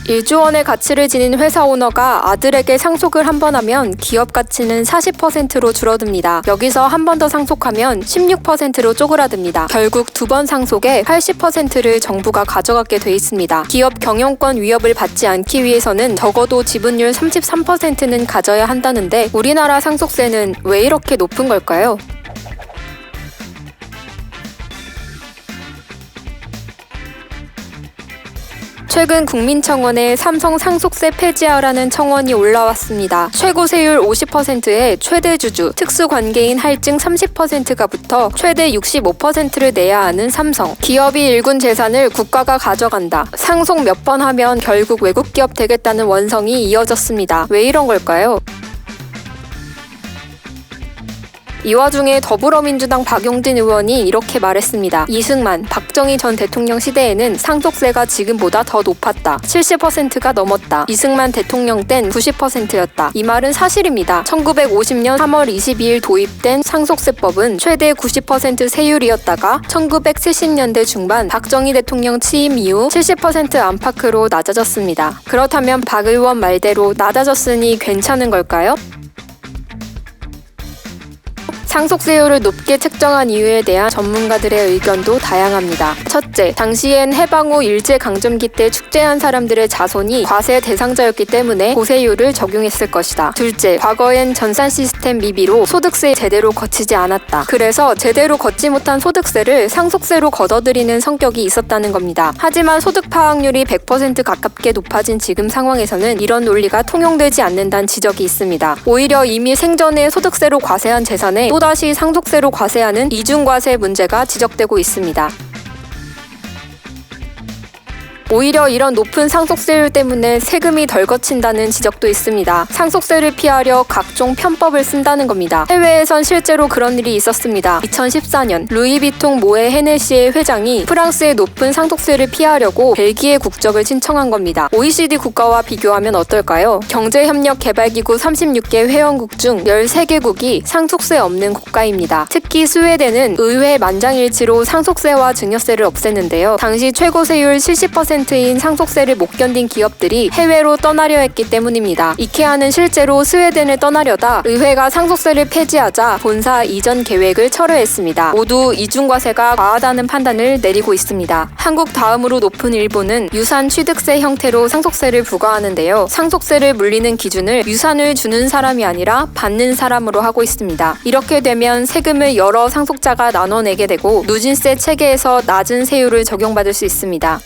1조 원의 가치를 지닌 회사 오너가 아들에게 상속을 한 번 하면 기업 가치는 40%로 줄어듭니다. 여기서 한 번 더 상속하면 16%로 쪼그라듭니다. 결국 두 번 상속에 80%를 정부가 가져가게 돼 있습니다. 기업 경영권 위협을 받지 않기 위해서는 적어도 지분율 33%는 가져야 한다는데 우리나라 상속세는 왜 이렇게 높은 걸까요? 최근 국민청원에 삼성 상속세 폐지하라는 청원이 올라왔습니다. 최고 세율 50%에 최대 주주, 특수관계인 할증 30%가 붙어 최대 65%를 내야 하는 삼성. 기업이 일군 재산을 국가가 가져간다. 상속 몇 번 하면 결국 외국 기업 되겠다는 원성이 이어졌습니다. 왜 이런 걸까요? 이 와중에 더불어민주당 박용진 의원이 이렇게 말했습니다. 이승만, 박정희 전 대통령 시대에는 상속세가 지금보다 더 높았다. 70%가 넘었다. 이승만 대통령 땐 90%였다. 이 말은 사실입니다. 1950년 3월 22일 도입된 상속세법은 최대 90% 세율이었다가 1970년대 중반 박정희 대통령 취임 이후 70% 안팎으로 낮아졌습니다. 그렇다면 박 의원 말대로 낮아졌으니 괜찮은 걸까요? 상속세율을 높게 책정한 이유에 대한 전문가들의 의견도 다양합니다. 첫째, 당시엔 해방 후 일제강점기 때 축제한 사람들의 자손이 과세 대상자였기 때문에 고세율을 적용했을 것이다. 둘째, 과거엔 전산 시스템 미비로 소득세 제대로 거치지 않았다. 그래서 제대로 걷지 못한 소득세를 상속세로 걷어들이는 성격이 있었다는 겁니다. 하지만 소득 파악률이 100% 가깝게 높아진 지금 상황에서는 이런 논리가 통용되지 않는다는 지적이 있습니다. 오히려 이미 생전에 소득세로 과세한 재산에 또다시 상속세로 과세하는 이중과세 문제가 지적되고 있습니다. 오히려 이런 높은 상속세율 때문에 세금이 덜 거친다는 지적도 있습니다. 상속세를 피하려 각종 편법을 쓴다는 겁니다. 해외에선 실제로 그런 일이 있었습니다. 2014년 루이비통 모에 헤네시의 회장이 프랑스의 높은 상속세를 피하려고 벨기에 국적을 신청한 겁니다. OECD 국가와 비교하면 어떨까요? 경제협력개발기구 36개 회원국 중 13개국이 상속세 없는 국가입니다. 특히 스웨덴은 의회 만장일치로 상속세와 증여세를 없앴는데요. 당시 최고 세율 70%인 상속세를 못 견딘 기업들이 해외로 떠나려 했기 때문입니다. 이케아는 실제로 스웨덴을 떠나려다 의회가 상속세를 폐지하자 본사 이전 계획을 철회했습니다. 모두 이중과세가 과하다는 판단을 내리고 있습니다. 한국 다음으로 높은 일본은 유산 취득세 형태로 상속세를 부과하는데요. 상속세를 물리는 기준을 유산을 주는 사람이 아니라 받는 사람으로 하고 있습니다. 이렇게 되면 세금을 여러 상속자가 나눠내게 되고 누진세 체계에서 낮은 세율을 적용받을 수 있습니다.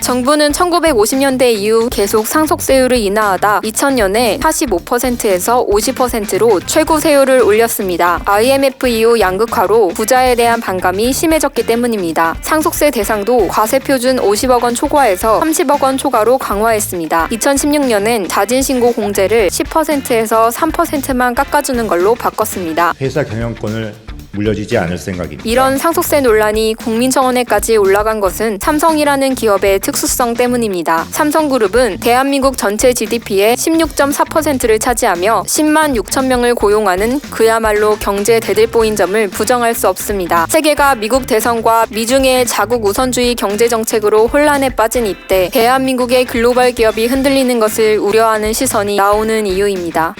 정부는 1950년대 이후 계속 상속세율을 인하하다 2000년에 45%에서 50%로 최고 세율을 올렸습니다. IMF 이후 양극화로 부자에 대한 반감이 심해졌기 때문입니다. 상속세 대상도 과세표준 50억 원 초과에서 30억 원 초과로 강화했습니다. 2016년엔 자진신고 공제를 10%에서 3%만 깎아주는 걸로 바꿨습니다. 회사 경영권을 물려지지 않을 생각입니다. 이런 상속세 논란이 국민청원에까지 올라간 것은 삼성이라는 기업의 특수성 때문입니다. 삼성그룹은 대한민국 전체 GDP의 16.4%를 차지하며 10만 6천 명을 고용하는 그야말로 경제 대들보인 점을 부정할 수 없습니다. 세계가 미국 대선과 미중의 자국 우선주의 경제 정책으로 혼란에 빠진 이때 대한민국의 글로벌 기업이 흔들리는 것을 우려하는 시선이 나오는 이유입니다.